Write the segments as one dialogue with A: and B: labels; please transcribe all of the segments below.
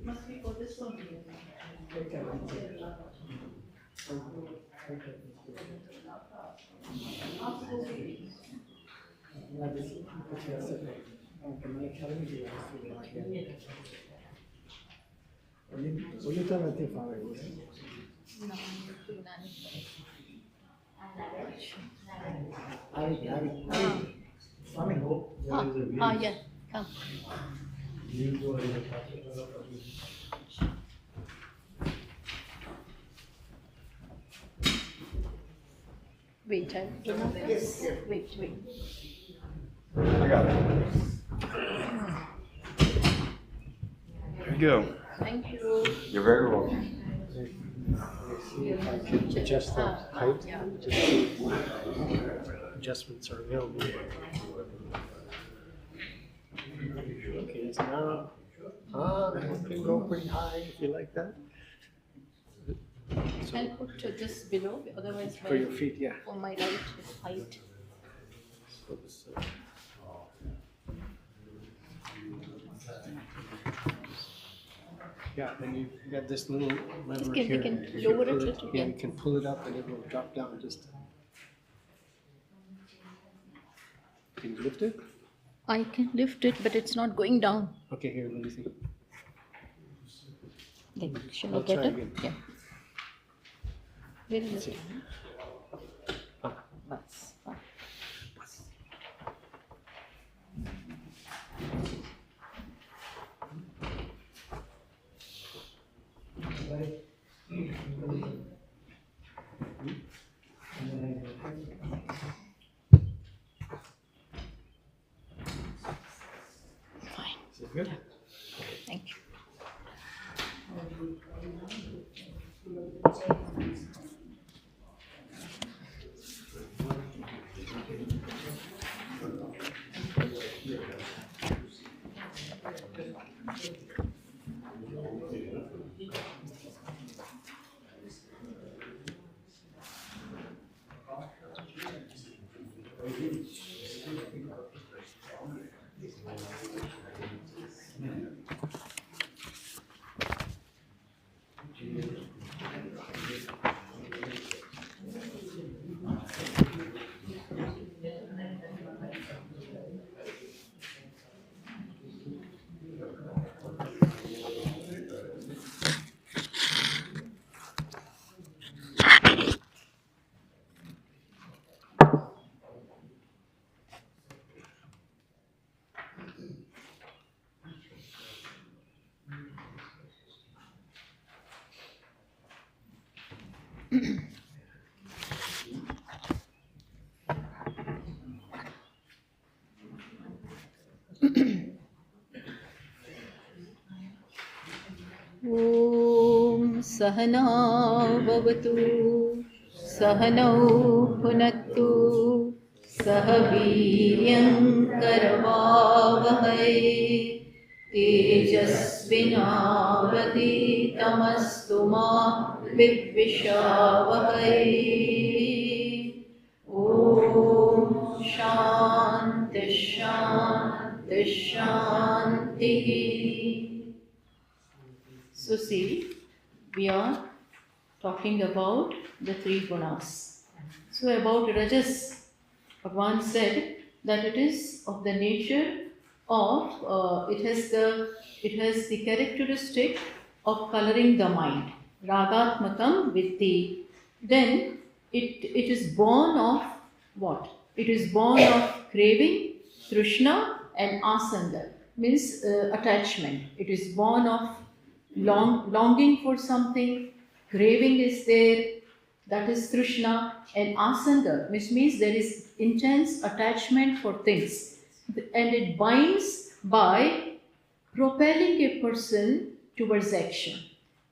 A: Must be for this one. Yeah, come. Wait, I don't know. Yes. Wait.
B: I got it. There you go.
A: Thank you.
B: You're very welcome.
C: See if I can adjust the height.
A: Yeah.
C: Just see what adjustments are available. Okay, so now, you can go pretty high if you like that.
A: I'll put this below, otherwise
C: For your feet, yeah.
A: for my right height.
C: So this, yeah, then you got this little lever
A: You
C: here.
A: can
C: If you
A: lower it
C: pull
A: little
C: Yeah,
A: bit.
C: you can pull it up and it will drop down just. Can you lift it?
A: I can lift it, but it's not going down.
C: Okay, here, let me see.
A: Like, shall I
C: I'll
A: get
C: try
A: it?
C: again.
A: Yeah. Where is
C: Let's
A: it?
C: see. Ah.
A: Bus. Fine.
C: Is it good?
A: Thank you. ॐ सहना भवतु सहनौ भुनक्तु सह वीर्यं करवावहै तेजस्विनावधीतमस्तु मा विद्विषावहै ॐ शान्ति शान्ति शान्तिः. So see, we are talking about the three gunas. So about Rajas, Bhagavan said that it is of the nature of, it has the characteristic of coloring the mind. Ragatmakam viddhi. Then it is born of what? It is born of craving, Krishna and asanga, means attachment. It is born of longing for something, craving is there, that is Krishna, and asanga, which means there is intense attachment for things, and it binds by propelling a person towards action.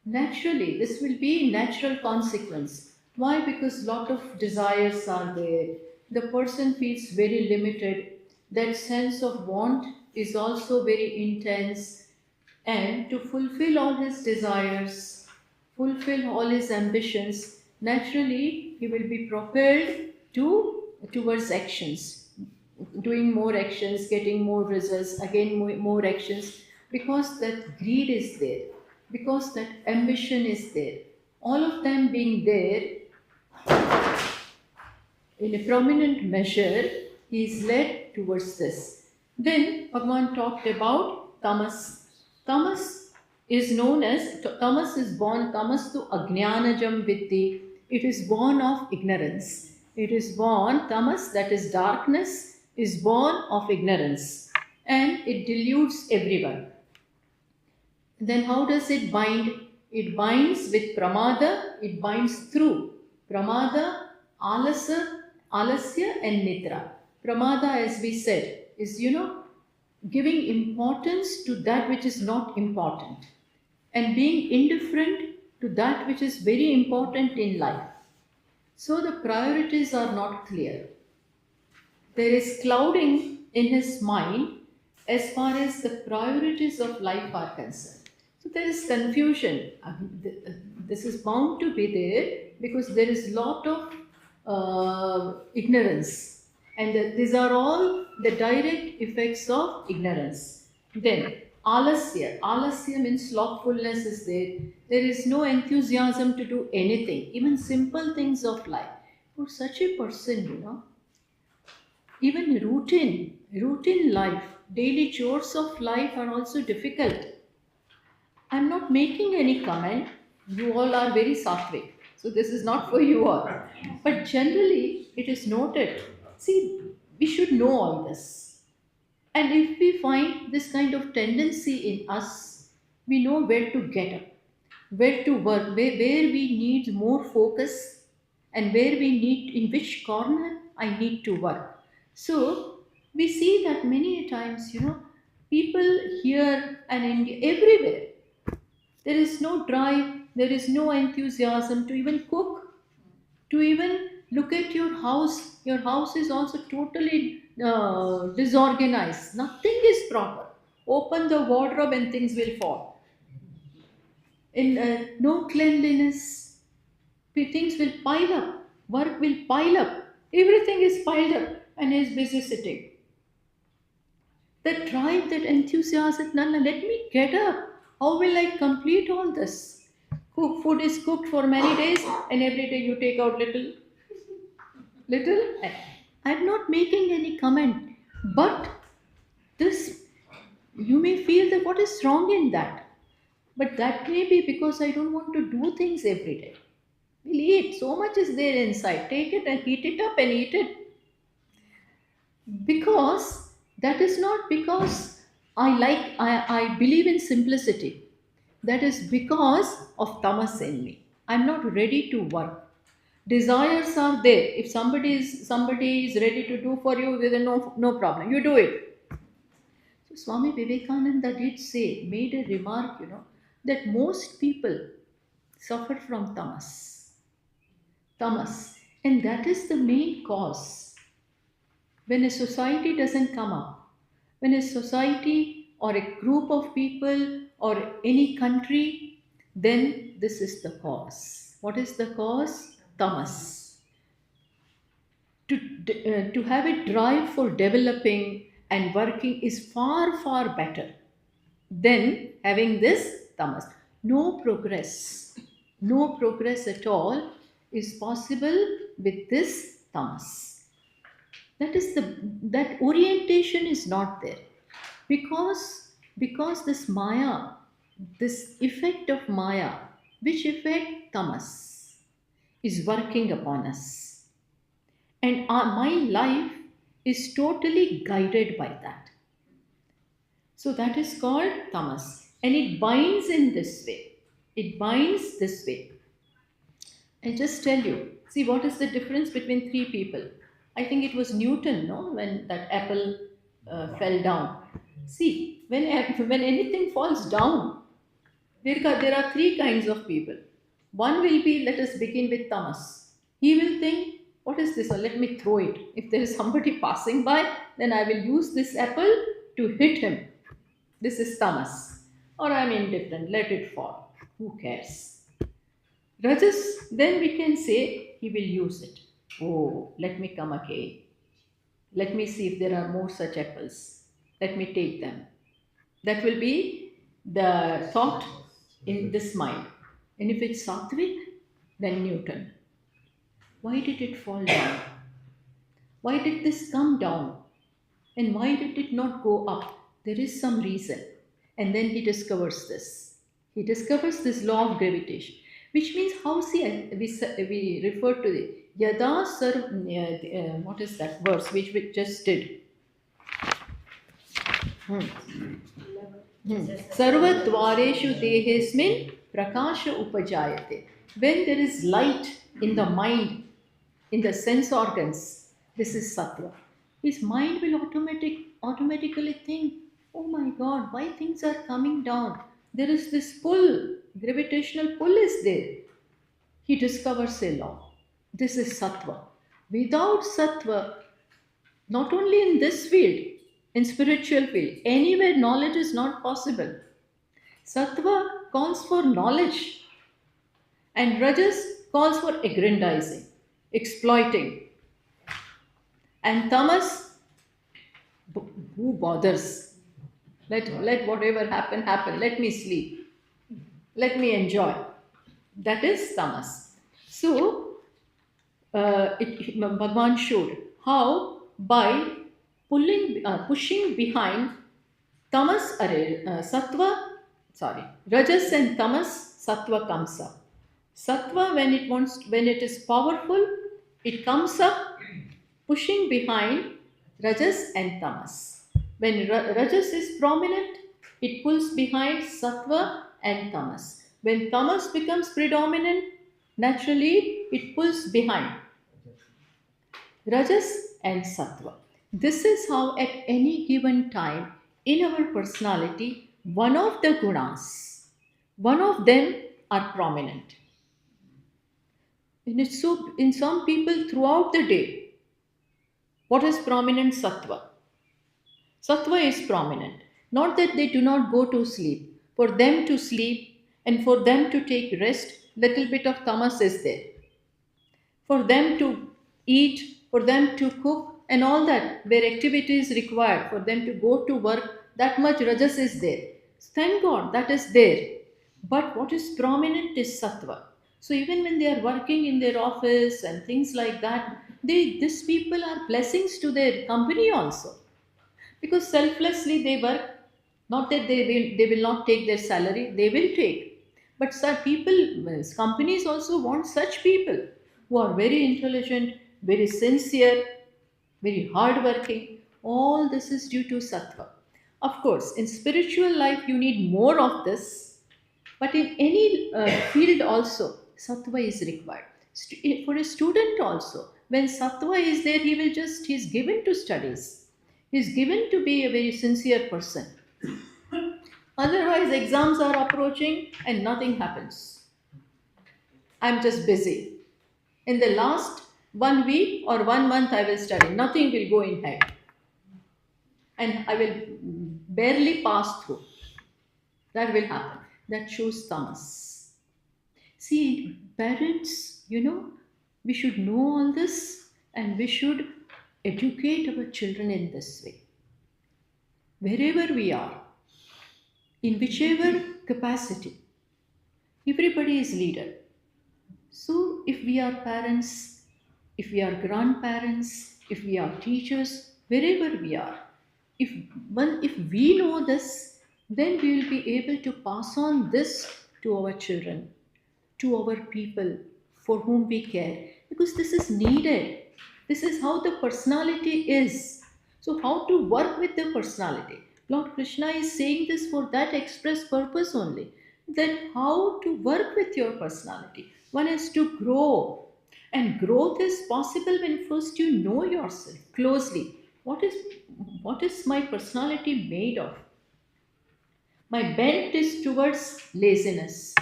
A: Naturally, this will be natural consequence. Why? Because lot of desires are there. The person feels very limited. That sense of want is also very intense. And to fulfill all his desires, fulfill all his ambitions, naturally he will be propelled towards actions, doing more actions, getting more results, again more actions, because that greed is there, because that ambition is there. All of them being there in a prominent measure, he is led towards this. Then Bhagavan talked about tamas. Tamas is known as, tamas is born, tamas tu ajnanajam vitti. It is born of ignorance. It is born, tamas, that is darkness, is born of ignorance. And it deludes everyone. Then how does it bind? It binds with pramada, it binds through pramada, alasya and nidra. Pramada, as we said, is, giving importance to that which is not important and being indifferent to that which is very important in life. So the priorities are not clear. There is clouding in his mind as far as the priorities of life are concerned. So there is confusion. This is bound to be there because there is lot of ignorance, and these are all the direct effects of ignorance. Then alasya means slothfulness is there. There is no enthusiasm to do anything, even simple things of life. For such a person, even routine life, daily chores of life are also difficult. I'm not making any comment. You all are very sattvic, so this is not for you all. But generally, it is noted. See, we should know all this. And if we find this kind of tendency in us, we know where to get up, where to work, where we need more focus, and where we need, in which corner I need to work. So, we see that many times, people here and everywhere, there is no drive, there is no enthusiasm to even cook, to even look at your house. Your house is also totally disorganized. Nothing is proper. Open the wardrobe and things will fall. In no cleanliness, things will pile up. Work will pile up. Everything is piled up and he is busy sitting. That drive, that enthusiasm, Nana, let me get up. How will I complete all this? Food is cooked for many days and every day you take out little. I'm not making any comment, but this, you may feel that what is wrong in that? But that may be because I don't want to do things every day. We'll eat, so much is there inside. Take it and heat it up and eat it. Because that is not because I believe in simplicity. That is because of tamas in me. I'm not ready to work. Desires are there. If somebody is ready to do for you, then no problem. You do it. So Swami Vivekananda did say, made a remark, that most people suffer from tamas. Tamas. And that is the main cause. When a society doesn't come up, when a society or a group of people or any country, then this is the cause. What is the cause? Tamas. To have a drive for developing and working is far, far better than having this tamas. No progress at all is possible with this tamas. That orientation is not there, because this maya, this effect of maya, which effect? Tamas, is working upon us, and my life is totally guided by that. So that is called tamas, and it binds in this way. It binds this way. I'll just tell you. See, what is the difference between three people? I think it was Newton, no, when that apple fell down. See, when anything falls down, there are three kinds of people. One will be, let us begin with tamas. He will think, what is this? Or let me throw it. If there is somebody passing by, then I will use this apple to hit him. This is tamas. Or I'm indifferent, let it fall. Who cares? Rajas, then we can say he will use it. Oh, let me come again. Let me see if there are more such apples. Let me take them. That will be the thought in this mind. And if it's sattvic, then Newton. Why did it fall down? Why did this come down? And why did it not go up? There is some reason. And then he discovers this. He discovers this law of gravitation, which means how we refer to the yada what is that verse which we just did? Sarvadvareshu dehesmin prakasha upajayate. When there is light in the mind, in the sense organs, this is sattva. His mind will automatically think, oh my God, why things are coming down? There is this pull, gravitational pull is there. He discovers a law. This is sattva. Without sattva, not only in this field, in spiritual field, anywhere knowledge is not possible. Sattva calls for knowledge, and rajas calls for aggrandizing, exploiting. And tamas, who bothers? Let whatever happen. Let me sleep. Let me enjoy. That is tamas. So, Bhagavan showed how by pushing behind tamas, rajas and tamas, sattva comes up. Sattva, when it is powerful, it comes up pushing behind rajas and tamas. When rajas is prominent, it pulls behind sattva and tamas. When tamas becomes predominant, naturally it pulls behind rajas and sattva. This is how at any given time in our personality, one of the gunas, one of them are prominent. And it's so in some people throughout the day, what is prominent? Sattva. Sattva is prominent. Not that they do not go to sleep. For them to sleep and for them to take rest, little bit of tamas is there. For them to eat, for them to cook and all that, where activity is required, for them to go to work, that much rajas is there. Thank God that is there. But what is prominent is sattva. So even when they are working in their office and things like that, these people are blessings to their company also. Because selflessly they work, not that they will not take their salary, they will take. But companies also want such people who are very intelligent, very sincere, very hardworking. All this is due to sattva. Of course, in spiritual life you need more of this, but in any field also, sattva is required. For a student also, when sattva is there, he's given to studies. He's given to be a very sincere person. Otherwise, exams are approaching and nothing happens. I'm just busy. In the last 1 week or 1 month, I will study. Nothing will go in head. And I will barely pass through. That will happen. That shows tamas. See, parents, we should know all this and we should educate our children in this way. Wherever we are, in whichever capacity, everybody is leader. So if we are parents, if we are grandparents, if we are teachers, wherever we are, if we know this, then we will be able to pass on this to our children, to our people for whom we care, because this is needed. This is how the personality is. So how to work with the personality? Lord Krishna is saying this for that express purpose only. That how to work with your personality. One has to grow. And growth is possible when first you know yourself closely. What is my personality made of? My bent is towards laziness.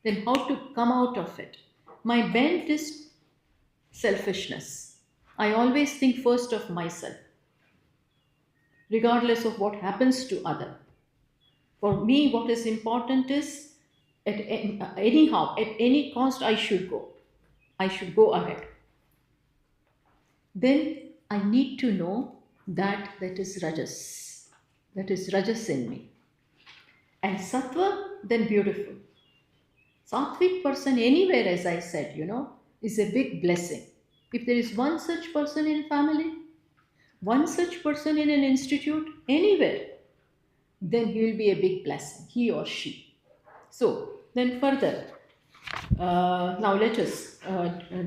A: Then how to come out of it? My bent is selfishness. I always think first of myself, regardless of what happens to other. For me, what is important is anyhow, at any cost, I should go. I should go ahead. Then I need to know that is rajas. That is rajas in me. And sattva, then beautiful. Sattvic person anywhere, as I said, is a big blessing. If there is one such person in family, one such person in an institute, anywhere, then he will be a big blessing, he or she. So, then further, now let us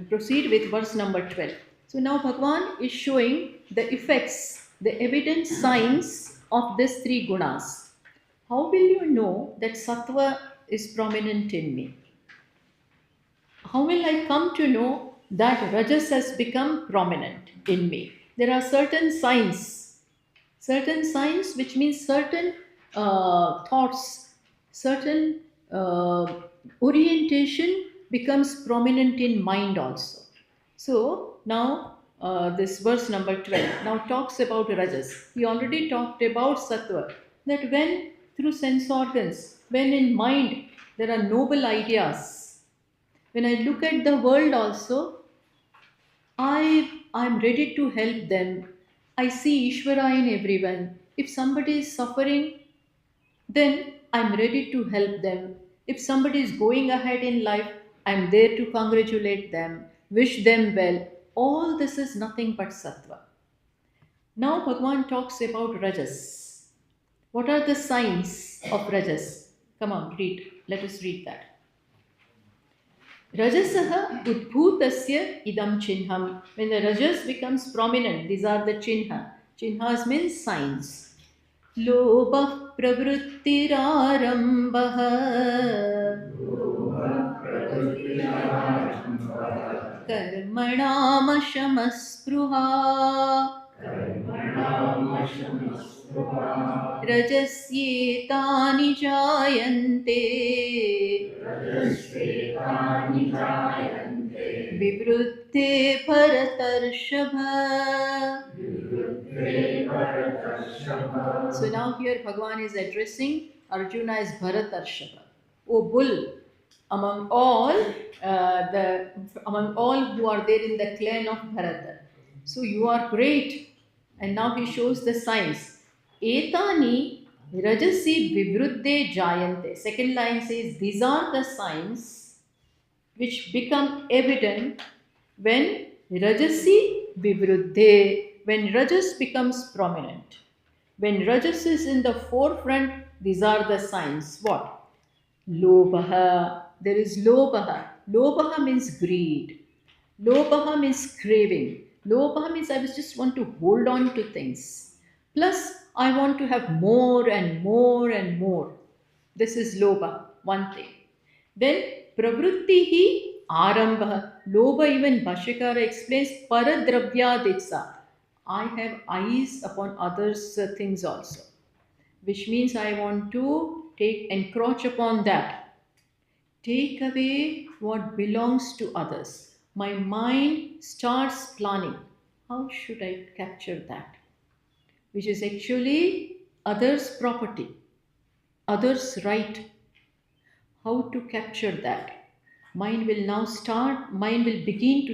A: proceed with verse number 12. So now Bhagavan is showing the effects, the evident signs of these three gunas. How will you know that sattva is prominent in me? How will I come to know that rajas has become prominent in me? There are certain signs which means certain thoughts, certain orientation becomes prominent in mind also. So now this verse number 12 now talks about rajas. He already talked about sattva, that when through sense organs, when in mind there are noble ideas, when I look at the world also, I'm ready to help them. I see Ishvara in everyone. If somebody is suffering, then I'm ready to help them. If somebody is going ahead in life, I'm there to congratulate them, wish them well. All this is nothing but sattva. Now Bhagavan talks about rajas. What are the signs of rajas? Come on, read. Let us read that. Rajasaha udbhutasya idam chinham. When the rajas becomes prominent, these are the chinha. Chinhas means signs. Lobha pravrittirarambah karmanamasamasspruha rajasyetani jayante vivruddhe bharatarshava. So now here Bhagavan is addressing Arjuna as Bharatarshava. O bull, among all who are there in the clan of Bharata. So you are great. And now he shows the signs. Etani rajasi vivruddhe jayante. Second line says these are the signs which become evident when rajasi vivruddhe, when rajas becomes prominent. When rajas is in the forefront, these are the signs. What? Lobha. There is lobha. Lobha means greed. Lobha means craving. Lobha means I just want to hold on to things. Plus, I want to have more and more and more. This is lobha, one thing. Then, pravrittihi arambha. Lobha, even Bhashyakara explains, paradravyaditsa. I have eyes upon others' things also, which means I want to encroach upon that. Take away what belongs to others. My mind starts planning. How should I capture that? Which is actually others' property, others' right. How to capture that? Mind will begin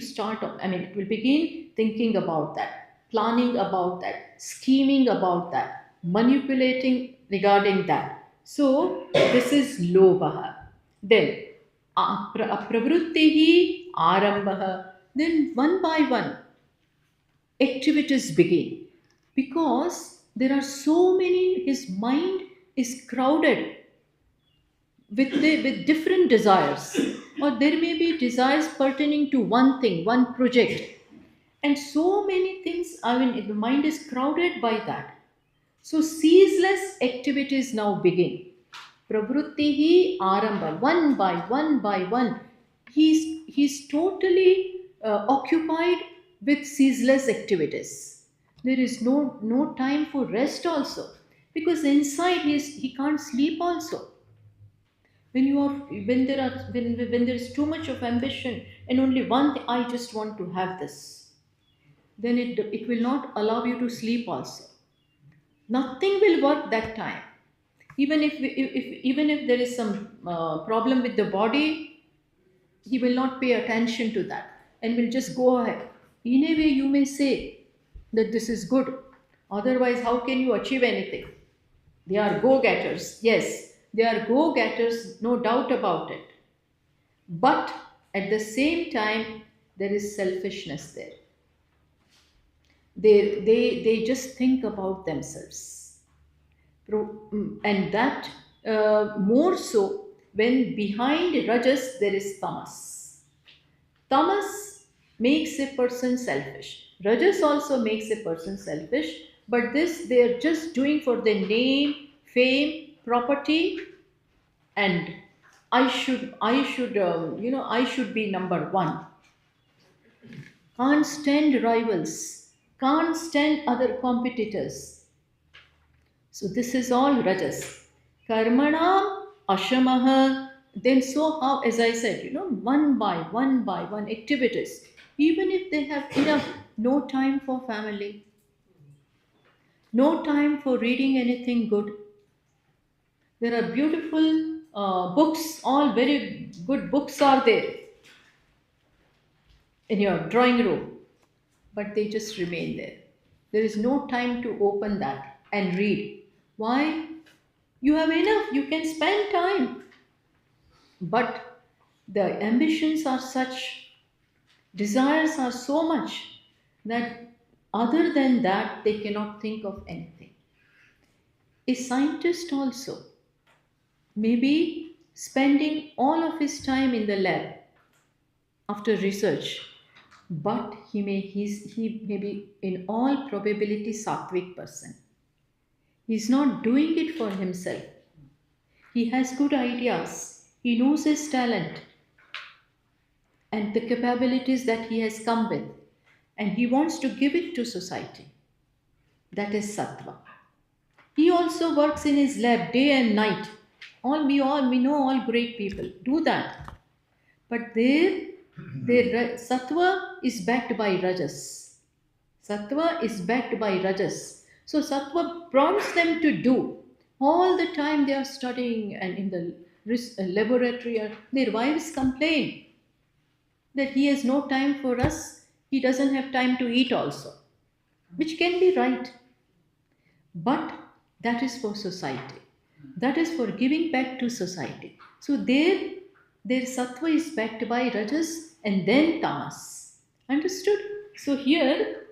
A: thinking about that, planning about that, scheming about that, manipulating regarding that. So this is lobha. Then pravrittihi arambha. Then one by one activities begin, because there are so many. His mind is crowded with different desires, or there may be desires pertaining to one thing, one project, and so many things. The mind is crowded by that. So ceaseless activities now begin. Pravrittihi arambha. One by one, he's totally occupied with ceaseless activities. There is no time for rest also, because inside he can't sleep also. When there is too much of ambition and only one thing, I just want to have this, then it will not allow you to sleep also. Nothing will work that time. Even if there is some problem with the body, he will not pay attention to that and will just go ahead. In a way, you may say that this is good. Otherwise, how can you achieve anything? They are go-getters. Yes, they are go-getters, no doubt about it. But at the same time, there is selfishness there. They just think about themselves. And that more so when behind rajas there is tamas. Tamas makes a person selfish. Rajas also makes a person selfish, but this they are just doing for their name, fame, property, and I should be number one. Can't stand rivals, can't stand other competitors. So this is all rajas. Karmanam ashamaha. Then so how, as I said, one by one activities. Even if they have enough, no time for family, no time for reading anything good. There are beautiful books, all very good books are there in your drawing room, but they just remain there. There is no time to open that and read. Why? You have enough, you can spend time. But the ambitions are such, desires are so much that other than that, they cannot think of anything. A scientist also may be spending all of his time in the lab after research, but he may be in all probability sattvic person. He's not doing it for himself. He has good ideas. He knows his talent and the capabilities that he has come with, and he wants to give it to society. That is sattva. He also works in his lab day and night. We know all great people do that. But their sattva is backed by rajas. Sattva is backed by rajas. So sattva prompts them to do. All the time they are studying and in the laboratory, their wives complain that he has no time for us. He doesn't have time to eat also, which can be right. But that is for society. That is for giving back to society. So their sattva is backed by rajas and then tamas. Understood? So here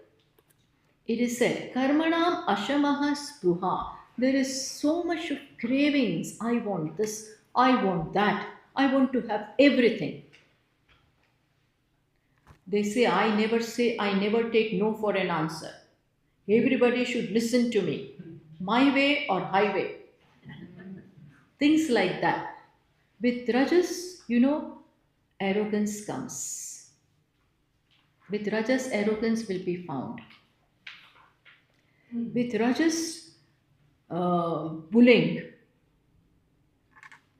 A: it is said, karmanam ashamaha spruha. There is so much of cravings. I want this, I want that, I want to have everything. They say, I never take no for an answer. Everybody should listen to me. My way or highway. Things like that. With rajas, arrogance comes. With rajas, arrogance will be found. With rajas, bullying.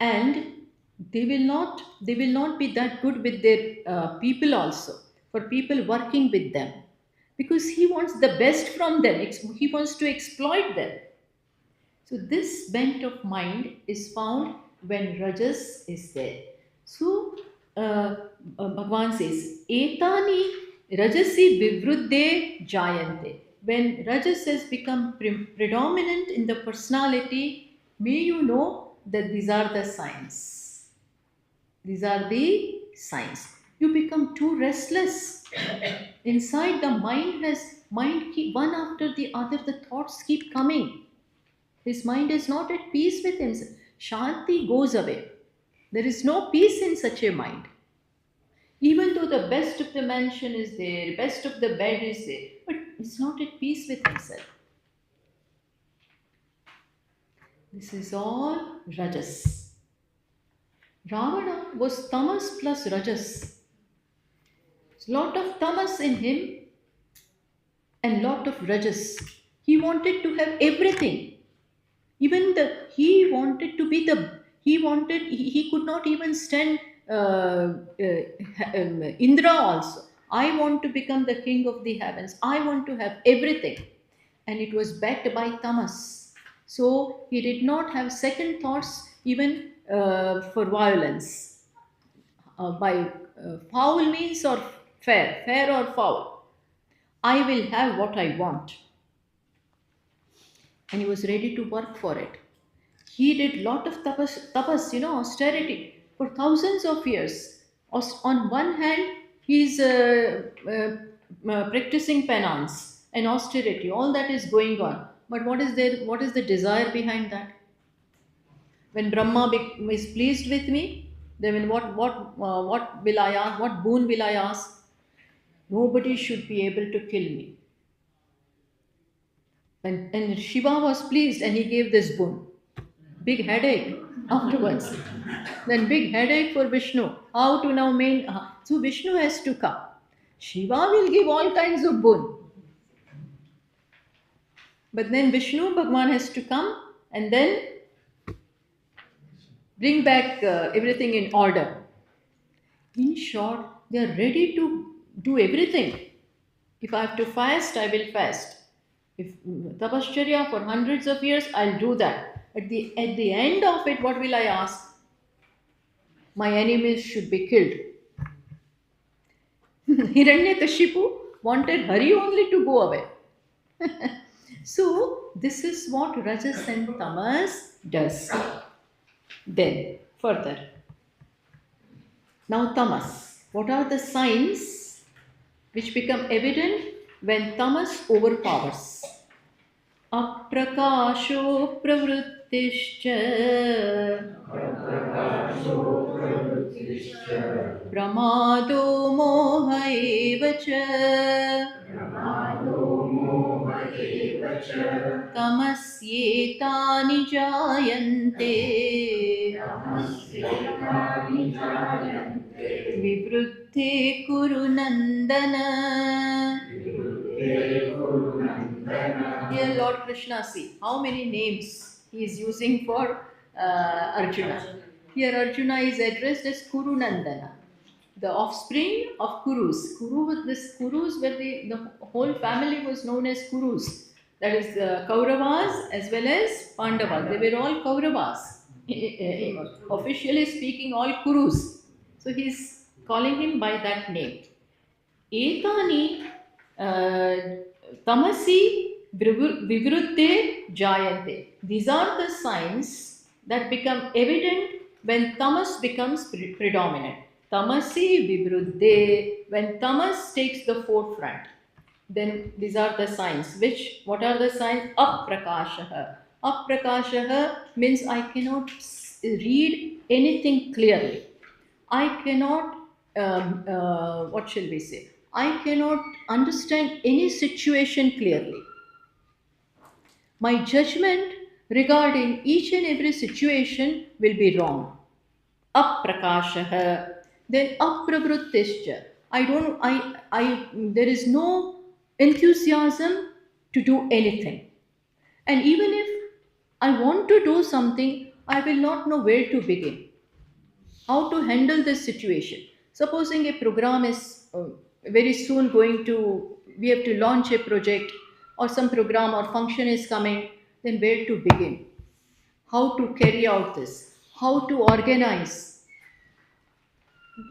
A: And they will not be that good with their people also, for people working with them. Because he wants the best from them. He wants to exploit them. So this bent of mind is found when rajas is there. So Bhagavan says, etani rajasi vivruddhe jayante. When rajas has become predominant in the personality, may you know that these are the signs. These are the signs. You become too restless. Inside the mind keep one after the other, the thoughts keep coming. His mind is not at peace with himself. Shanti goes away. There is no peace in such a mind. Even though the best of the mansion is there, best of the bed is there, but it's not at peace with himself. This is all rajas. Ravana was tamas plus rajas. Lot of tamas in him and lot of rajas. He wanted to have everything. Even he wanted to be he could not even stand Indra also. I want to become the king of the heavens. I want to have everything. And it was backed by tamas. So he did not have second thoughts even for violence. By foul means or fair or foul. I will have what I want. And he was ready to work for it. He did lot of tapas, austerity for thousands of years. On one hand, he's practicing penance and austerity. All that is going on. But what is there? What is the desire behind that? When Brahma is pleased with me, then what will I ask? What boon will I ask? Nobody should be able to kill me. And Shiva was pleased and he gave this boon. Big headache afterwards. Then big headache for Vishnu. How to now so Vishnu has to come. Shiva will give all kinds of boon. But then Vishnu Bhagwan has to come and then bring back everything in order. In short, they are ready to do everything. If I have to fast, I will fast. If tapashcharya for hundreds of years, I'll do that. At the end of it, what will I ask? My enemies should be killed. Hiranyakashipu wanted Hari only to go away. So, this is what Rajas and Tamas does. Then, further. Now, Tamas. What are the signs which become evident when Tamas overpowers? Aprakasho pravrittischa pramado moha evacha tamasyetani jayante vivruddhe kuru nandana. Here Lord Krishna, see how many names he is using for Arjuna. Here Arjuna is addressed as Kuru Nandana, the offspring of Kurus. Kurus were the whole family was known as Kurus. That is Kauravas as well as Pandavas. They were all Kauravas. Officially speaking, all Kurus. So he is calling him by that name. Etani tamasi vivruddhe jayante. These are the signs that become evident when tamas becomes predominant. Tamasi vivruddhe, when tamas takes the forefront. Then these are the signs. What are the signs? Aprakashaha. Aprakashaha means I cannot read anything clearly. I cannot, what shall we say? I cannot understand any situation clearly. My judgment regarding each and every situation will be wrong. Aprakashaha. Then apravrittischa. There is no enthusiasm to do anything. And even if I want to do something, I will not know where to begin. How to handle this situation. Supposing a program is very soon we have to launch a project or some program or function is coming, then where to begin? How to carry out this? How to organize?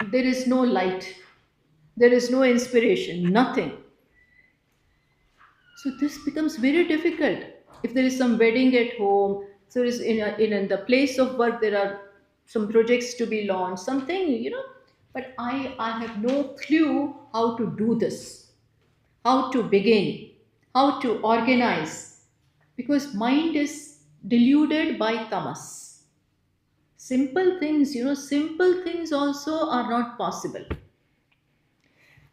A: There is no light. There is no inspiration, nothing. So this becomes very difficult. If there is some wedding at home, so is in the place of work there are some projects to be launched, something, but I have no clue how to do this, how to begin, how to organize, because mind is deluded by tamas. Simple things, simple things also are not possible.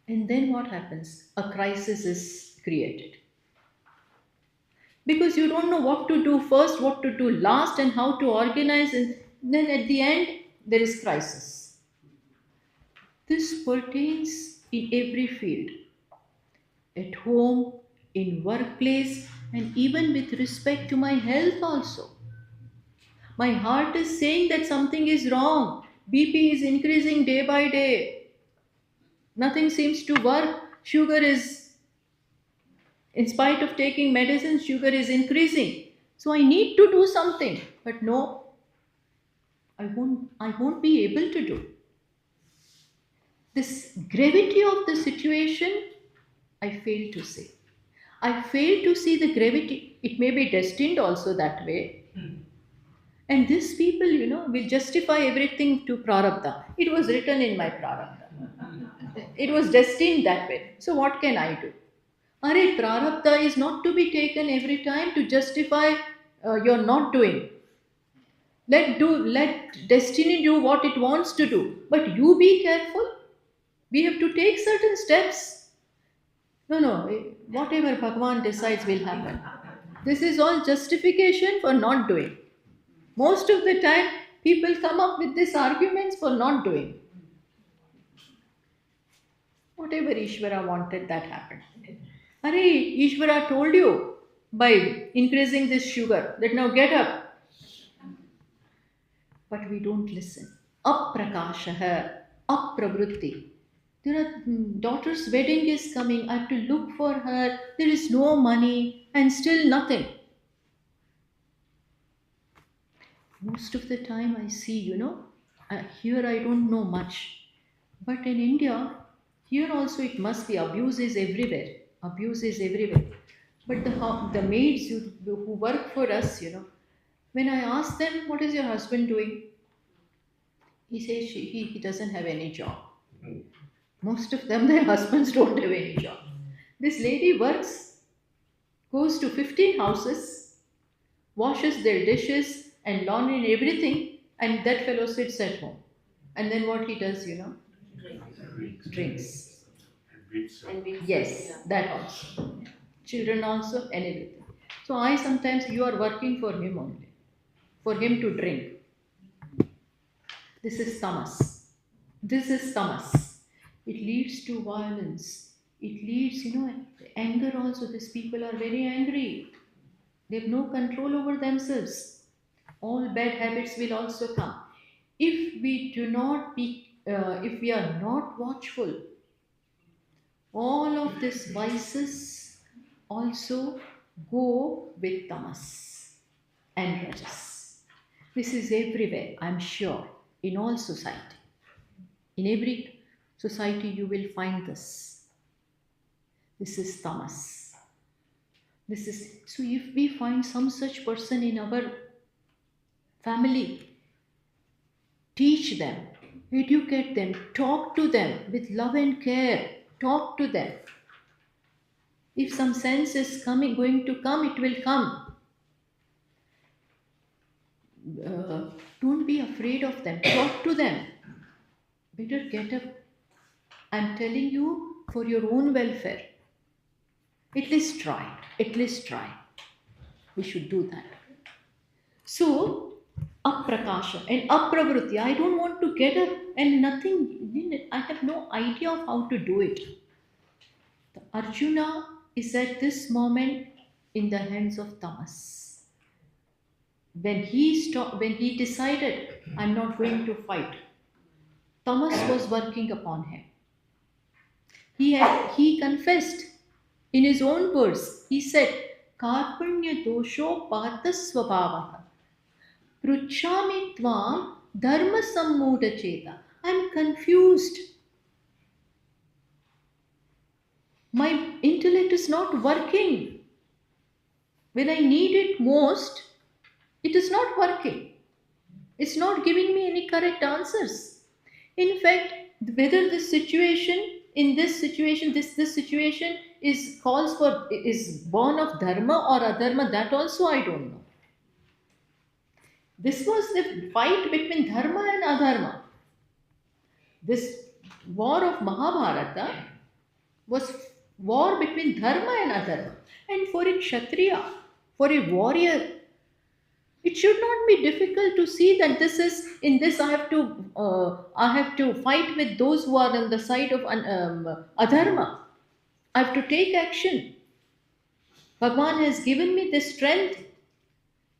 A: And then what happens? A crisis is created. Because you don't know what to do first, what to do last, and how to organize, and then at the end, there is crisis. This pertains in every field, at home, in workplace, and even with respect to my health also. My heart is saying that something is wrong. BP is increasing day by day. Nothing seems to work. Sugar is, in spite of taking medicine, sugar is increasing. So I need to do something. But no, I won't be able to do. This gravity of the situation, I fail to see. I fail to see the gravity. It may be destined also that way. And these people, will justify everything to prarabdha. It was written in my prarabdha. It was destined that way. So what can I do? Are prarabdha is not to be taken every time to justify your not doing. Let destiny do what it wants to do. But you be careful. We have to take certain steps. No, whatever Bhagavan decides will happen. This is all justification for not doing. Most of the time, people come up with these arguments for not doing. Whatever Ishvara wanted, that happened. Are Ishvara told you by increasing this sugar that now get up. But we don't listen. Aprakashaha, aprabrutti. There are daughter's wedding is coming. I have to look for her. There is no money and still nothing. Most of the time I see, here I don't know much. But in India, here also it must be abuse is everywhere. Abuse is everywhere. But the maids who work for us, when I ask them, what is your husband doing? He says he doesn't have any job. Most of them, their husbands don't have any job. This lady works, goes to 15 houses, washes their dishes and laundry and everything, and that fellow sits at home. And then what he does, drinks. Yes, that also. Children also and everything. So sometimes you are working for him only, for him to drink. This is tamas. This is tamas. It leads to violence. It leads, anger also. These people are very angry. They have no control over themselves. All bad habits will also come. If we if we are not watchful, all of these vices also go with tamas and rajas. This is everywhere, I'm sure, in all society. In every society you will find this. This is tamas. So if we find some such person in our family, teach them, educate them, talk to them with love and care. Talk to them. If some sense is going to come, it will come. Don't be afraid of them. Talk to them. Better get up. I'm telling you, for your own welfare. At least try. At least try. We should do that. So, aprakasha and apravrutti. I don't want to get up and nothing. I have no idea of how to do it. The Arjuna is at this moment in the hands of tamas. When he decided, I'm not going to fight, tamas was working upon him. He confessed in his own words. He said, Karpanya dosho pata svabhavaha. Pruchami tvam dharma sammuda cheta. I'm confused. My intellect is not working. When I need it most, it is not working. It's not giving me any correct answers. In fact, whether this situation is born of dharma or adharma, that also I don't know. This was the fight between dharma and adharma. This war of Mahabharata was war between dharma and adharma. And for a kshatriya, for a warrior, It should not be difficult to see that this is in this I have to fight with those who are on the side of adharma. I have to take action. Bhagwan has given me this strength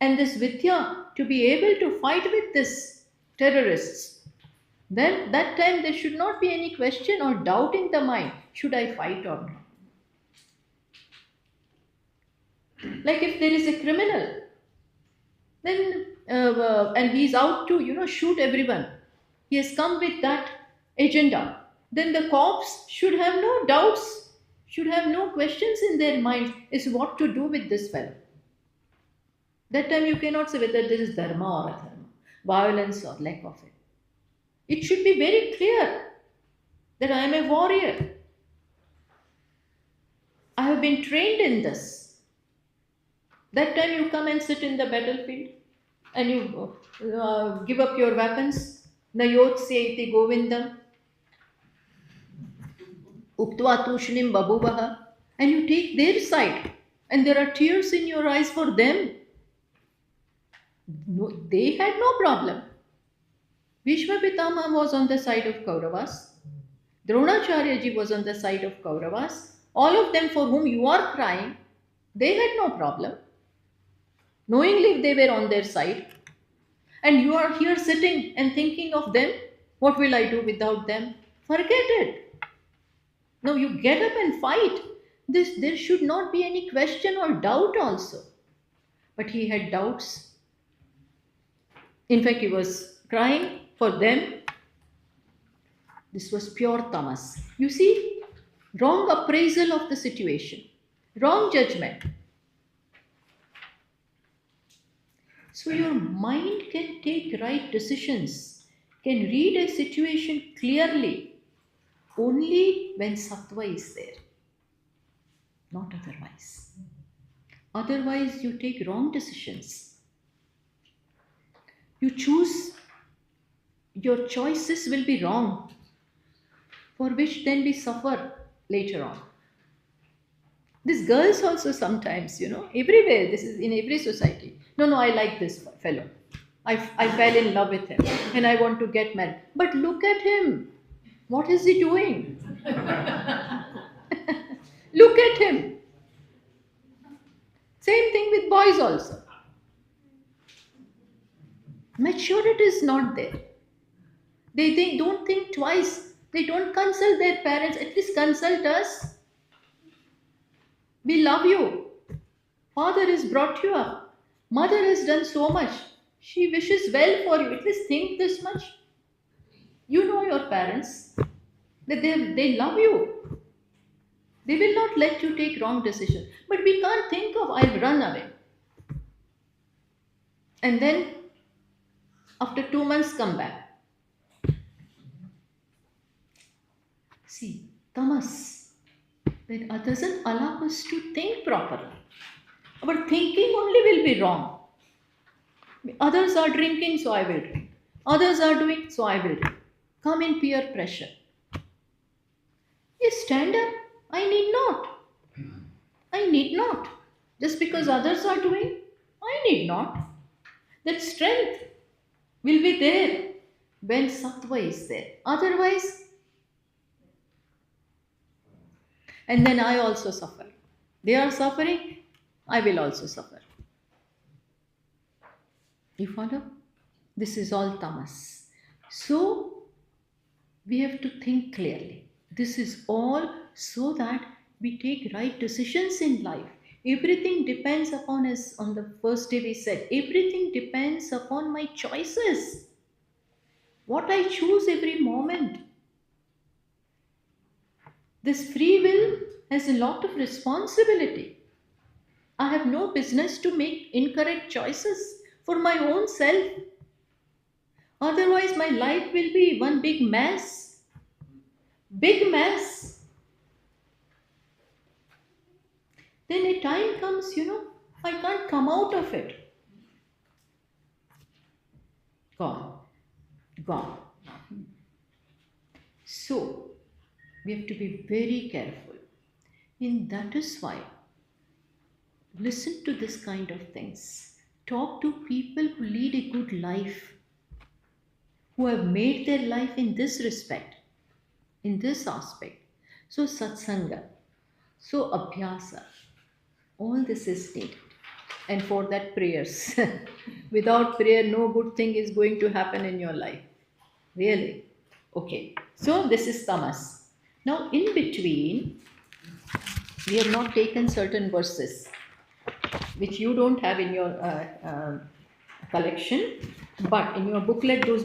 A: and this vidya to be able to fight with this terrorists. Then that time there should not be any question or doubt in the mind. Should I fight or not? Like if there is a criminal, then and he's out to shoot everyone. He has come with that agenda. Then the cops should have no doubts, should have no questions in their minds is what to do with this fellow. That time you cannot say whether this is dharma or adharma, violence or lack of it. It should be very clear that I am a warrior. I have been trained in this. That time you come and sit in the battlefield and you give up your weapons. Nayot iti govindam uptva tushnim babuvaha, and you take their side and there are tears in your eyes for them. No, they had no problem. Bhishma Pitama was on the side of Kauravas. Dronacharya ji was on the side of Kauravas. All of them for whom you are crying, they had no problem. Knowingly they were on their side. And you are here sitting and thinking of them. What will I do without them? Forget it. No, you get up and fight. There should not be any question or doubt also. But he had doubts. In fact, he was crying for them. This was pure tamas. You see, wrong appraisal of the situation, wrong judgment. So your mind can take right decisions, can read a situation clearly only when sattva is there, not otherwise. Otherwise, you take wrong decisions. You choose, your choices will be wrong, for which then we suffer later on. These girls also sometimes, everywhere, this is in every society. No, I like this fellow. I fell in love with him and I want to get married. But look at him. What is he doing? Look at him. Same thing with boys also. Maturity is not there. They don't think twice. They don't consult their parents. At least consult us. We love you. Father has brought you up. Mother has done so much. She wishes well for you. At least think this much. You know your parents. That they love you. They will not let you take wrong decisions. But we can't think of, I'll run away. And then, after 2 months, come back. See, tamas, that doesn't allow us to think properly. Our thinking only will be wrong. Others are drinking, so I will drink. Others are doing, so I will do. Come in peer pressure. You stand up. I need not. I need not. Just because others are doing, I need not. That strength will be there when sattva is there. Otherwise, and then I also suffer. They are suffering, I will also suffer. You follow? This is all tamas. So, we have to think clearly. This is all so that we take right decisions in life. Everything depends upon us. On the first day we said, everything depends upon my choices. What I choose every moment. This free will has a lot of responsibility. I have no business to make incorrect choices for my own self. Otherwise, my life will be one big mess. Big mess. Then a time comes, I can't come out of it. Gone. So, we have to be very careful. And that is why, listen to this kind of things. Talk to people who lead a good life, who have made their life in this respect, in this aspect. So satsanga, so abhyasa, all this is needed. And for that, prayers. Without prayer, no good thing is going to happen in your life. Really. Okay. So this is tamas. Now, in between, we have not taken certain verses which you don't have in your collection, but in your booklet, those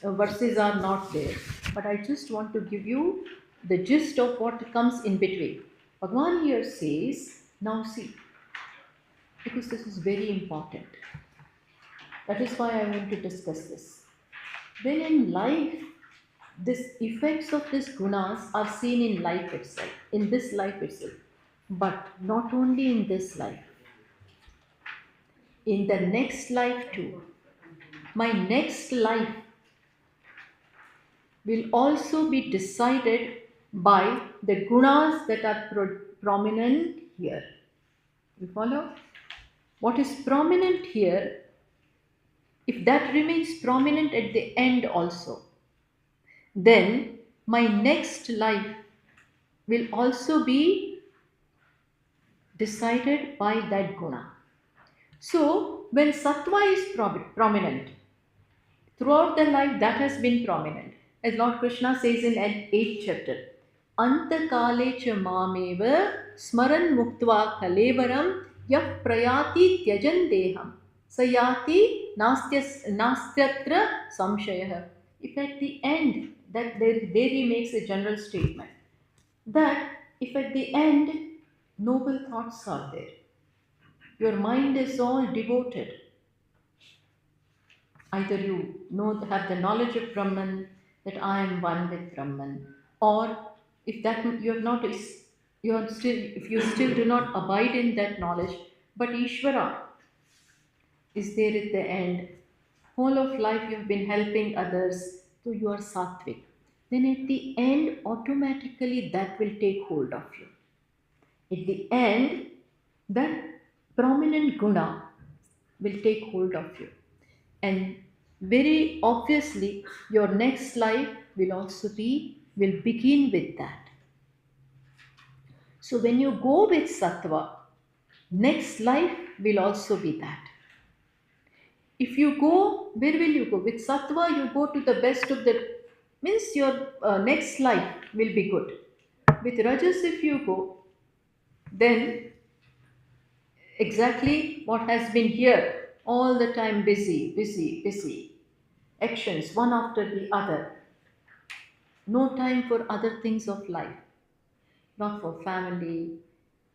A: verses are not there. But I just want to give you the gist of what comes in between. Bhagavan here says, now see, because this is very important. That is why I want to discuss this. When in life, this effects of these gunas are seen in life itself, in this life itself, but not only in this life, in the next life too. My next life will also be decided by the gunas that are prominent here. You follow? What is prominent here, if that remains prominent at the end also, then my next life will also be decided by that guna. So, when sattva is prominent, throughout the life that has been prominent, as Lord Krishna says in 8th chapter, Anta kale cha mameva smaran muktva kalevaram yah prayati tyajan deham sayati nastyatra samshayah. If at the end, that there he makes a general statement, that if at the end noble thoughts are there, your mind is all devoted, either you have the knowledge of Brahman, that I am one with Brahman, or if that you have not, if you still do not abide in that knowledge, but Ishvara is there at the end, whole of life you have been helping others, so you are sattvic. Then at the end, automatically that will take hold of you. At the end, that prominent guna will take hold of you. And very obviously, your next life will begin with that. So when you go with sattva, next life will also be that. If you go, where will you go? With sattva, you go to the best of the, means your next life will be good. With rajas, if you go, then exactly what has been here, all the time busy, actions one after the other, no time for other things of life, not for family,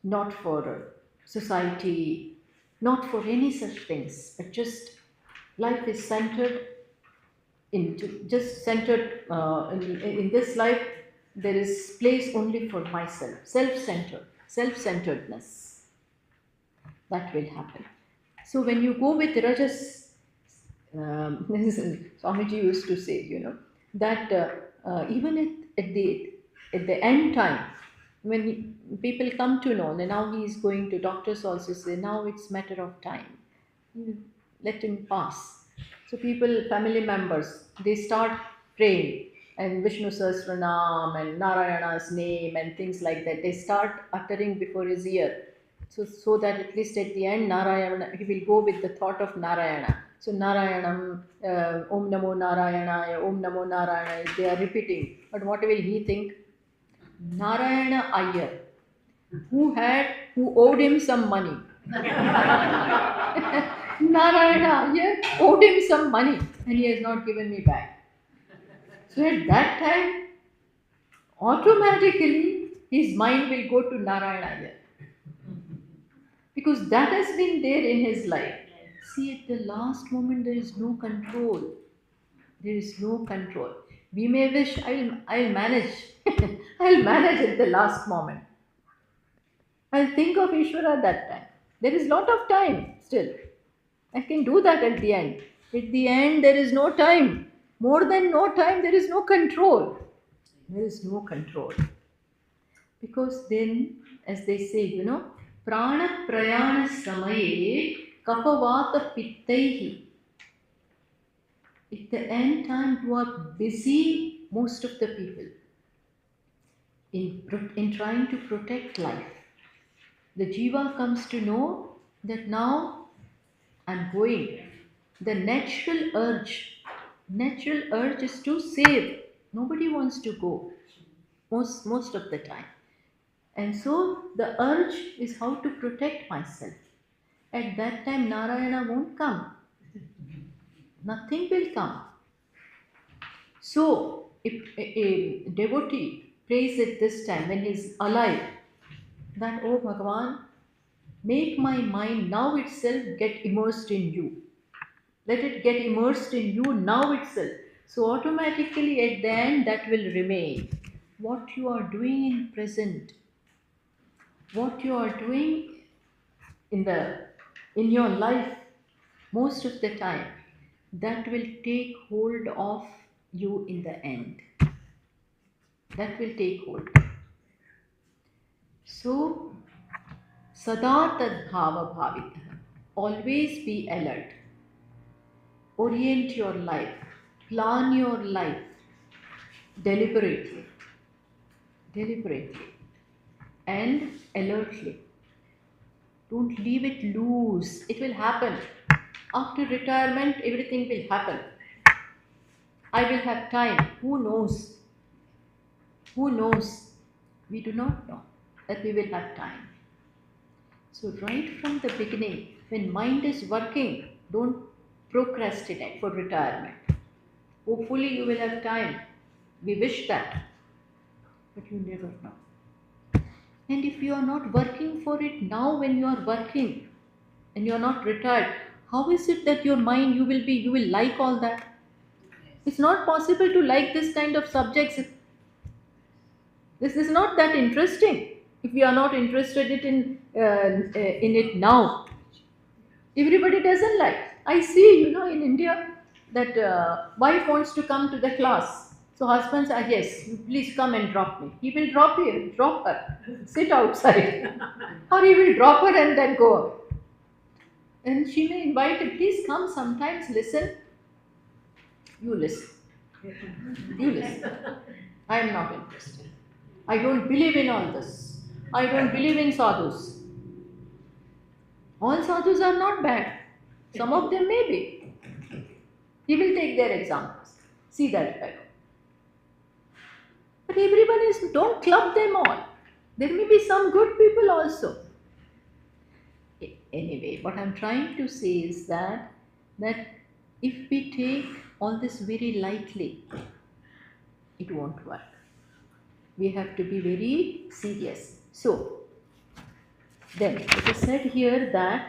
A: not for society, not for any such things, but just life is centered in this life. There is place only for myself, self-centeredness. That will happen. So when you go with rajas, Swamiji used to say, that even at the end time, when people come to know, and now he is going to, doctors also say, now it's matter of time. Let him pass. So people, family members, they start praying and Vishnu Sahasranam and Narayana's name and things like that. They start uttering before his ear. So that at least at the end, Narayana, he will go with the thought of Narayana. So Narayanam, Om Namo Narayana, Om Namo Narayana, they are repeating. But what will he think? Narayana Iyer, who owed him some money. Narayana Iyer owed him some money and he has not given me back. So at that time, automatically his mind will go to Narayana Iyer. Because that has been there in his life. See, at the last moment, there is no control. There is no control. We may wish, I'll manage. I'll manage at the last moment. I'll think of Ishvara that time. There is lot of time still. I can do that at the end. At the end, there is no time. More than no time, there is no control. There is no control. Because then, as they say, Prana prayana samaye kapavata pittaihi. At the end time, you are busy, most of the people, in trying to protect life. The jiva comes to know that now I'm going. The natural urge is to save. Nobody wants to go most of the time. And so the urge is how to protect myself. At that time, Narayana won't come. Nothing will come. So, if a devotee prays at this time when he is alive, that, oh Bhagavan, make my mind now itself get immersed in you. Let it get immersed in you now itself. So automatically at the end that will remain. What you are doing in present, what you are doing in your life most of the time, that will take hold of you in the end. That will take hold. So, sada tad bhava bhavita. Always be alert. Orient your life. Plan your life deliberately. And alertly. Don't leave it loose. It will happen. After retirement, everything will happen. I will have time. Who knows? Who knows? We do not know that we will have time. So right from the beginning, when mind is working, don't procrastinate for retirement. Hopefully you will have time. We wish that. But you never know. And if you are not working for it now, when you are working and you are not retired, how is it that your mind, you will like all that? It's not possible to like this kind of subjects. This is not that interesting if we are not interested in it now. Everybody doesn't like. I see, in India, that wife wants to come to the class. So husband says, yes, you please come and drop me. He will drop her, sit outside. Or he will drop her and then go. And she may invite him, please come sometimes, listen. You listen. I am not interested. I don't believe in all this. I don't believe in sadhus. All sadhus are not bad. Some of them may be. He will take their examples. See that fellow. But everyone don't club them all. There may be some good people also. Anyway, what I'm trying to say is that if we take all this very lightly, it won't work. We have to be very serious. So, then it is said here that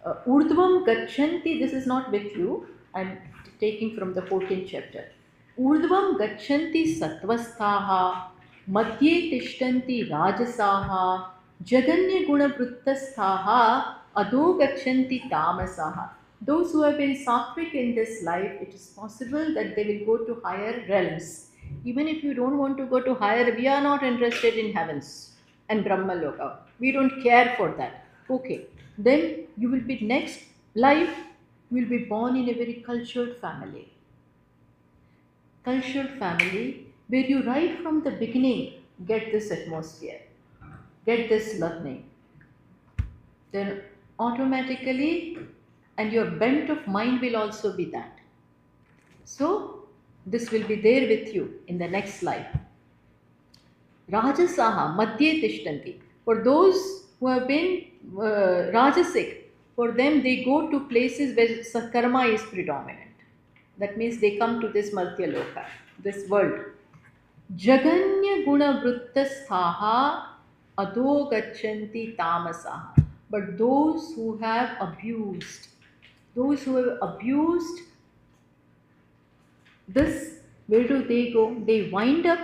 A: Urdhvam Gachanti, this is not with you, I'm taking from the 14th chapter. Urdhvam Gachanti Sattvasthaha, Madhye Tishtanti Rajasaha, Jaganya Guna Vrittasthaha, Adho Gachanti Tamasaha. Those who have been sattvic in this life, it is possible that they will go to higher realms. Even if you don't want to go to higher, we are not interested in heavens and Brahma Loka. We don't care for that. Okay. Then you will be next life, you will be born in a very cultured family. Cultured family where you right from the beginning get this atmosphere, get this learning. Then automatically, and your bent of mind will also be that. So, this will be there with you in the next life. Rajasaha, Madhye Tishtanti. For those who have been Rajasic, for them they go to places where karma is predominant. That means they come to this Madhya Loka, this world. Jaganya Guna Vrittasthaha Adho Gachanti Tamasaha. But those who have abused this, where do they go? They wind up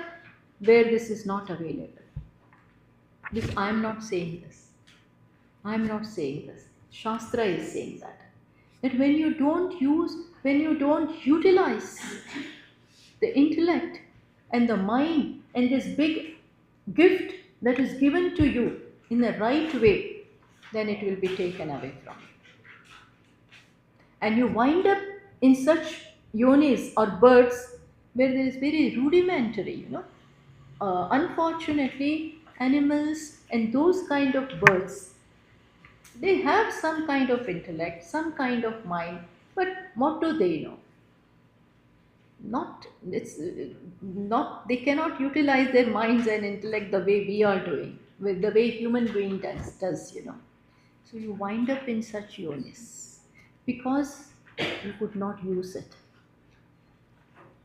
A: where this is not available. This, I am not saying this. Shastra is saying that. That when you don't utilize the intellect and the mind and this big gift that is given to you in the right way, then it will be taken away from you. and you wind up in such yonis or births where there is very rudimentary, unfortunately, animals and those kind of birds, they have some kind of intellect, some kind of mind, but what do they know? Not it's not they cannot utilize their minds and intellect the way we are doing, with the way human being does. So you wind up in such yonis because you could not use it.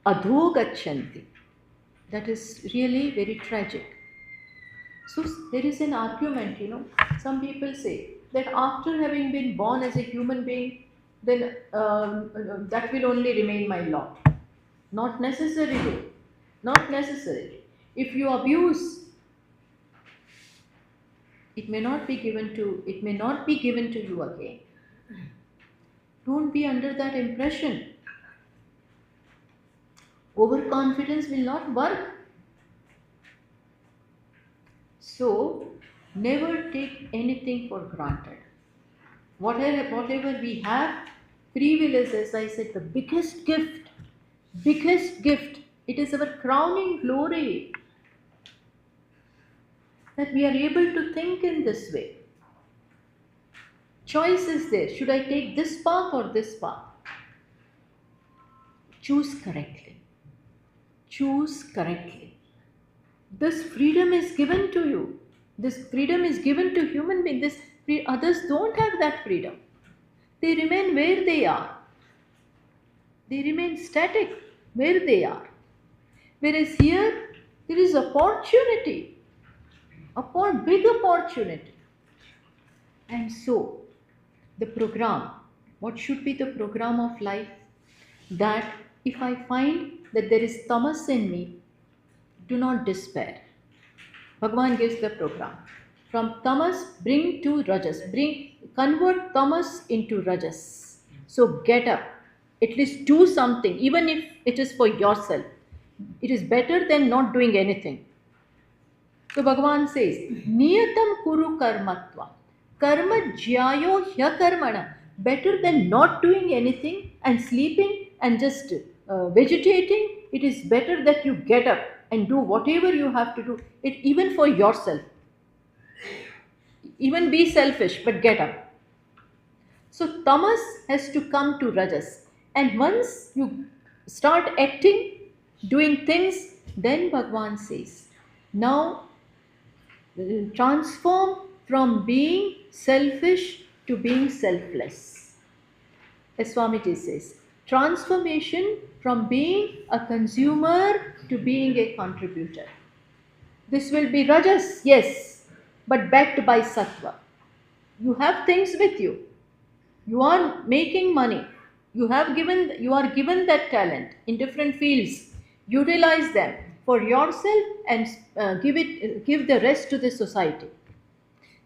A: Adho gachanti. That is really very tragic. So there is an argument. Some people say that after having been born as a human being, then that will only remain my lot. Not necessarily. Not necessarily. If you abuse, it may not be given to you again. Don't be under that impression. Overconfidence will not work. So never take anything for granted. Whatever we have, free will is, as I said, the biggest gift. Biggest gift. It is our crowning glory that we are able to think in this way. Choice is there. Should I take this path or this path? Choose correctly. Choose correctly. This freedom is given to you. This freedom is given to human beings. Others don't have that freedom. They remain where they are. They remain static where they are. Whereas here, there is opportunity. Big opportunity. And so, the program, what should be the program of life? That if I find that there is tamas in me, do not despair. Bhagavan gives the program. From tamas, bring to rajas. Convert tamas into rajas. So get up. At least do something, even if it is for yourself. It is better than not doing anything. So Bhagavan says, Niyatam kuru karmatva. Karma jyayo hya karmana. Better than not doing anything and sleeping and just vegetating. It is better that you get up and do whatever you have to do. It even for yourself. Even be selfish, but get up. So tamas has to come to rajas. And once you start acting, doing things, then Bhagavan says, now transform from being selfish to being selfless. As Swamiji says, transformation from being a consumer to being a contributor. This will be rajas, yes, but backed by sattva. You have things with you. You are making money. You are given that talent in different fields. Utilize them for yourself and give the rest to the society.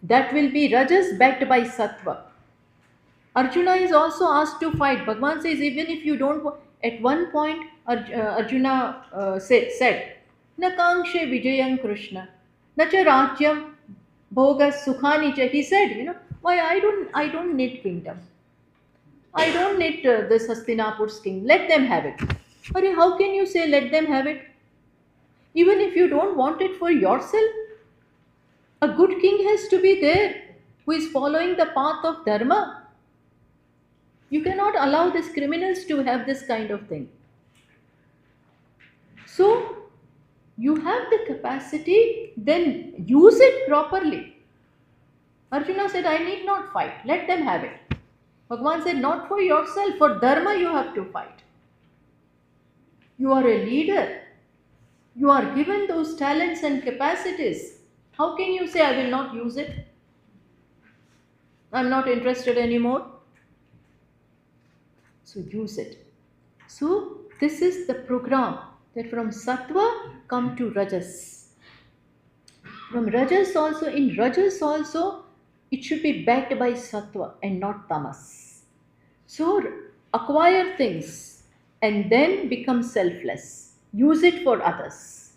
A: That will be rajas backed by sattva. Arjuna is also asked to fight. Bhagavan says, even if you don't, at one point Arjuna said, Na kangshe vijayam Krishna, na cha rajyam bhoga sukhani cha. He said, why I don't need kingdom. I don't need this Hastinapur's king. Let them have it. But how can you say let them have it? Even if you don't want it for yourself, a good king has to be there who is following the path of dharma. You cannot allow these criminals to have this kind of thing. So, you have the capacity, then use it properly. Arjuna said, I need not fight. Let them have it. Bhagavan said, not for yourself, for dharma you have to fight. You are a leader. You are given those talents and capacities. How can you say, I will not use it? I'm not interested anymore. So use it. So this is the program, that from sattva come to rajas. From rajas also, in rajas also, it should be backed by sattva and not tamas. So acquire things and then become selfless. Use it for others.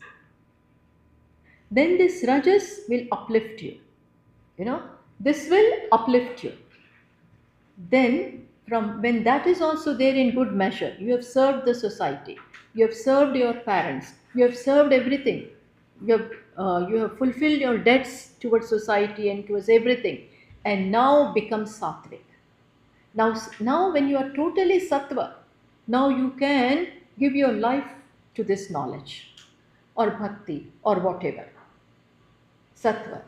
A: Then this rajas will uplift you. This will uplift you. Then From when that is also there in good measure, you have served the society, you have served your parents, you have served everything, you have fulfilled your debts towards society and towards everything, and now become sattvic. Now when you are totally sattva, now you can give your life to this knowledge or bhakti or whatever. Sattva.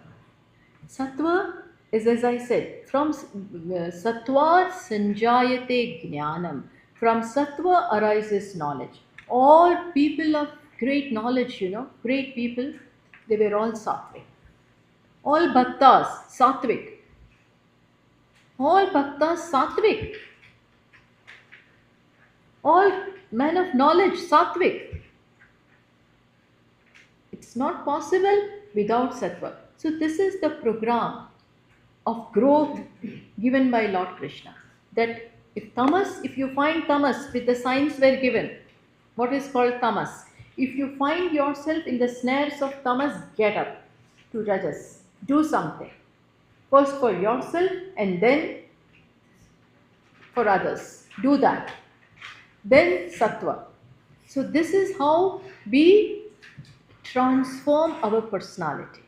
A: Sattva is, as I said, from sattva sanjayate jnanam. From sattva arises knowledge. All people of great knowledge, great people, they were all sattvic. All bhaktas, sattvic. All bhaktas, sattvic. All men of knowledge, sattvic. It's not possible without sattva. So this is the program of growth given by Lord Krishna. That if you find tamas, with the signs were given, what is called tamas. If you find yourself in the snares of tamas, get up to rajas. Do something. First for yourself and then for others. Do that. Then sattva. So this is how we transform our personality.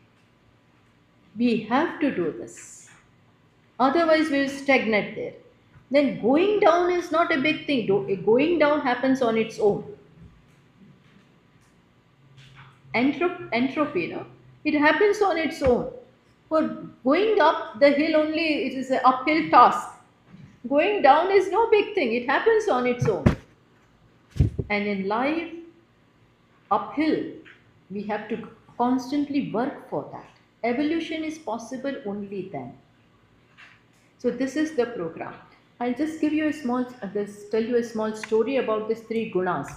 A: We have to do this. Otherwise, we will stagnate there. Then going down is not a big thing. Going down happens on its own. Entropy, it happens on its own. For going up the hill only, it is an uphill task. Going down is no big thing. It happens on its own. And in life, uphill, we have to constantly work for that. Evolution is possible only then. So this is the program. I'll just give you a small, tell you a small story about these three gunas.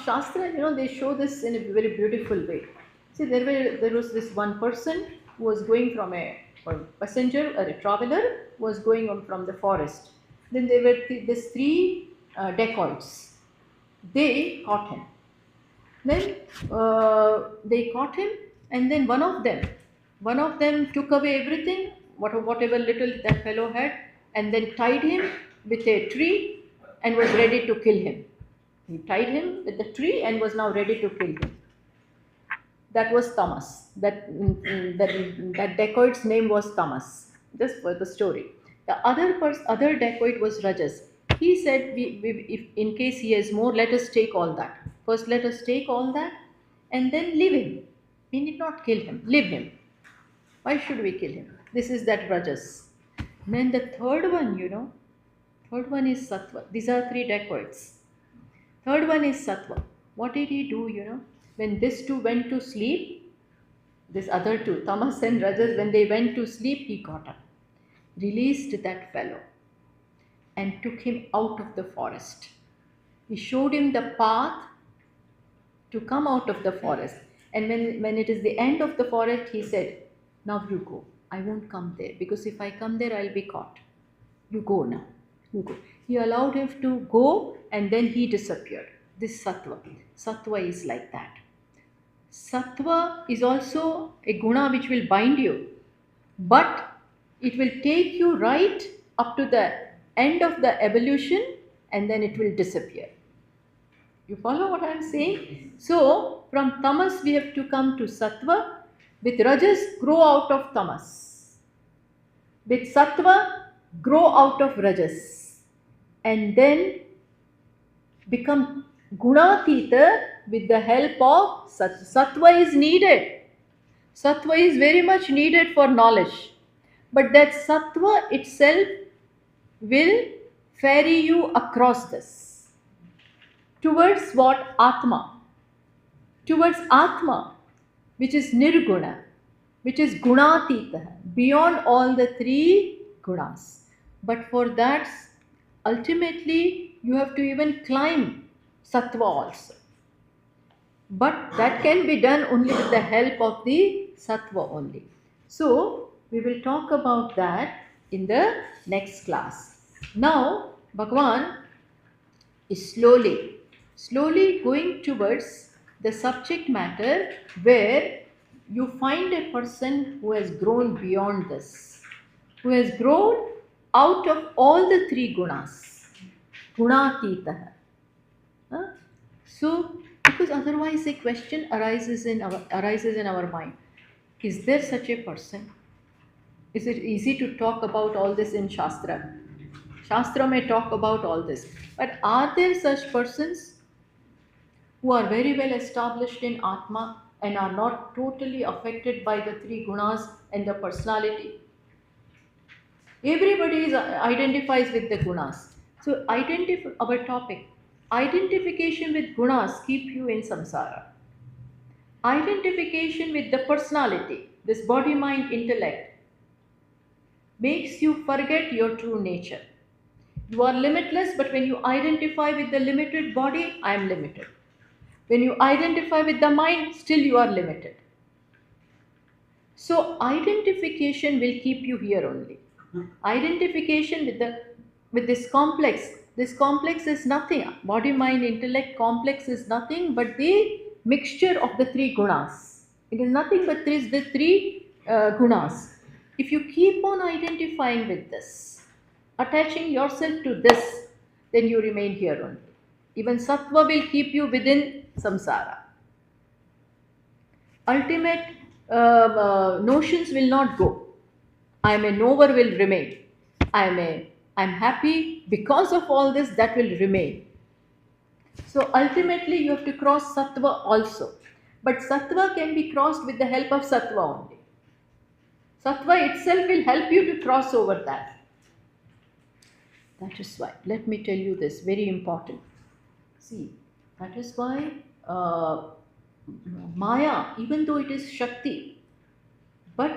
A: Shastra, they show this in a very beautiful way. See, there was this one person who was going from a passenger or a traveler was going on from the forest. Then there were these three dacoits. They caught him. Then they caught him, and then one of them took away everything, whatever little that fellow had, and then tied him with a tree and was ready to kill him. He tied him with the tree and was now ready to kill him. That was tamas. That dacoit's name was tamas. Just for the story. The other dacoit was rajas. He said, if in case he has more, let us take all that. First, let us take all that and then leave him. We need not kill him. Leave him. Why should we kill him? This is that rajas. Then the third one is sattva. These are three dacoits. Third one is sattva. What did he do, When these two went to sleep, this other two, tamas and rajas, when they went to sleep, he got up, released that fellow, and took him out of the forest. He showed him the path to come out of the forest. And when it is the end of the forest, he said, now you go. I won't come there, because if I come there, I'll be caught. You go now. You go. He allowed him to go, and then he disappeared. This sattva. Sattva is like that. Sattva is also a guna which will bind you, but it will take you right up to the end of the evolution, and then it will disappear. You follow what I am saying? So, from tamas we have to come to sattva. With rajas, grow out of tamas. With sattva, grow out of rajas. And then become gunatita with the help of sattva. Sattva is needed. Sattva is very much needed for knowledge. But that sattva itself will ferry you across this. Towards what? Atma. Towards Atma, which is nirguna, which is gunatita, beyond all the three gunas. But for that, ultimately, you have to even climb sattva also. But that can be done only with the help of the sattva only. So, we will talk about that in the next class. Now, Bhagavan is slowly going towards the subject matter where you find a person who has grown beyond this, who has grown out of all the three gunas. Gunatitaha. Huh? So, because otherwise a question arises in our mind. Is there such a person? Is it easy to talk about all this in Shastra? Shastra may talk about all this. But are there such persons who are very well established in Atma and are not totally affected by the three gunas and the personality? Everybody identifies with the gunas. So our topic, identification with gunas keep you in samsara. Identification with the personality, this body, mind, intellect, makes you forget your true nature. You are limitless, but when you identify with the limited body, I am limited. When you identify with the mind, still you are limited. So identification will keep you here only. Identification with this complex. This complex is nothing. Body, mind, intellect complex is nothing but the mixture of the three gunas. It is nothing but the three gunas. If you keep on identifying with this, attaching yourself to this, then you remain here only. Even sattva will keep you within samsara. Ultimate notions will not go. I am a knower will remain. I'm happy because of all this, that will remain. So ultimately you have to cross sattva also. But sattva can be crossed with the help of sattva only. Sattva itself will help you to cross over that. That is why, let me tell you this, very important. See, that is why Maya, even though it is Shakti, but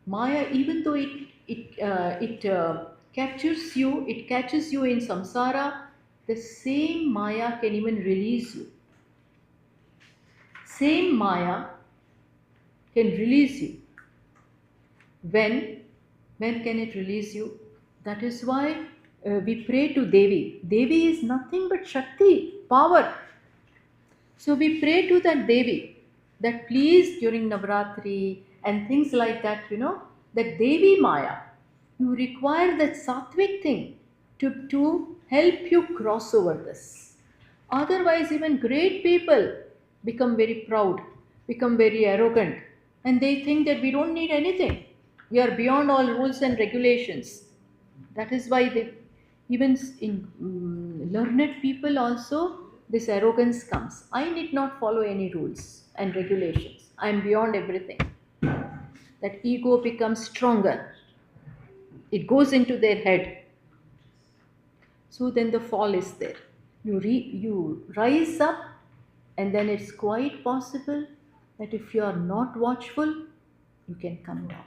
A: Maya, even though it captures you, it catches you in samsara, the same Maya can even release you. Same Maya can release you. When can it release you? That is why we pray to Devi. Devi is nothing but Shakti, power. So we pray to that Devi that please during Navratri and things like that, that Devi Maya, you require that sattvic thing to help you cross over this. Otherwise, even great people become very proud, become very arrogant, and they think that we don't need anything. We are beyond all rules and regulations. That is why even in learned people also, this arrogance comes. I need not follow any rules and regulations. I am beyond everything. That ego becomes stronger. It goes into their head. So then the fall is there. You rise up, and then it's quite possible that if you are not watchful, you can come down.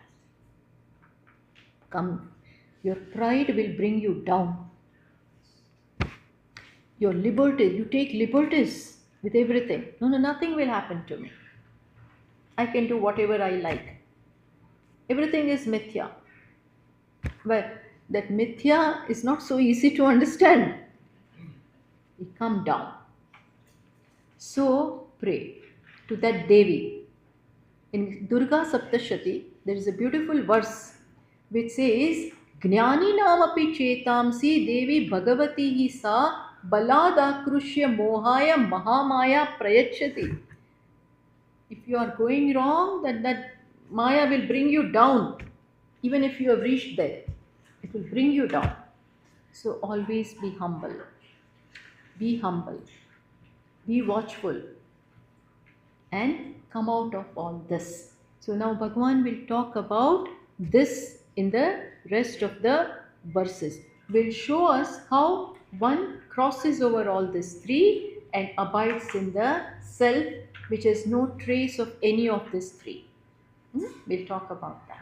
A: Your pride will bring you down. Your liberty, you take liberties with everything. No, nothing will happen to me. I can do whatever I like. Everything is mithya. But that mithya is not so easy to understand. You come down. So pray to that Devi. In Durga Saptashati, there is a beautiful verse which says, Jnani namapi chetamsi Devi Bhagavati hi sa baladakrushya mohaya mahamaya prayachati. If you are going wrong, then that Maya will bring you down. Even if you have reached there, it will bring you down. So always be humble. Be humble. Be watchful. And come out of all this. So now Bhagavan will talk about this in the rest of the verses. Will show us how one crosses over all these three and abides in the self, which has no trace of any of these three. We'll talk about that.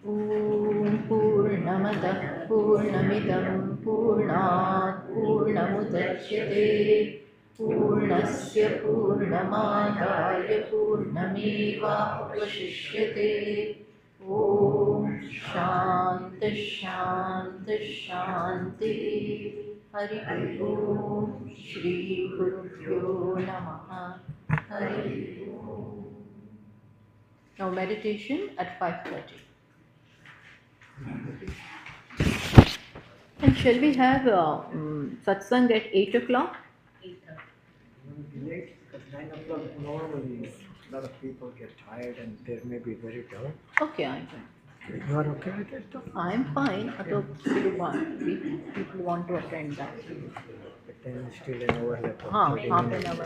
A: Om Purnamada Purnamidam Purnat Purnamudachyate Purnasya Purnamadaya Purnameva Vashishyate. Om Shanti Shanti Shanti. Hari Om Shri Gurubhyo Namaha. Hari Om. Now meditation at 5:30. And shall we have satsang at 8 o'clock?
C: Late, because 9 o'clock normally a lot of people get tired and there may be very dull.
A: Okay, I'm fine.
C: You are okay with it though?
A: I'm fine. Although people want to attend that.
C: But then still an overlap of
A: हाँ
C: 30
A: half
C: minutes.
A: an hour